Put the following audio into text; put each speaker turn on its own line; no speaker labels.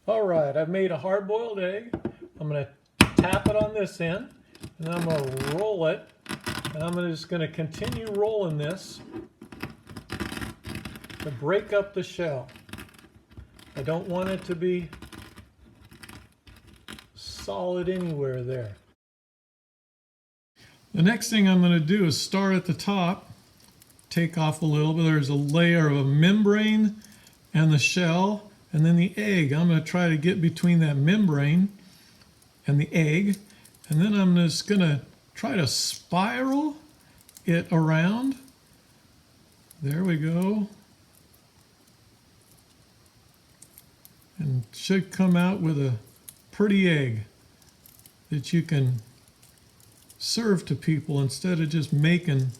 All right, I've made a hard-boiled egg. I'm going to tap it on this end, and I'm going to roll it, and I'm just going to continue rolling this to break up the shell. I don't want it to be solid anywhere there. The next thing I'm going to do is start at the top, take off a little bit. There's a layer of a membrane and the shell, and then the egg. I'm going to try to get between that membrane and the egg, and then I'm just going to try to spiral it around. There we go. And should come out with a pretty egg that you can serve to people instead of just making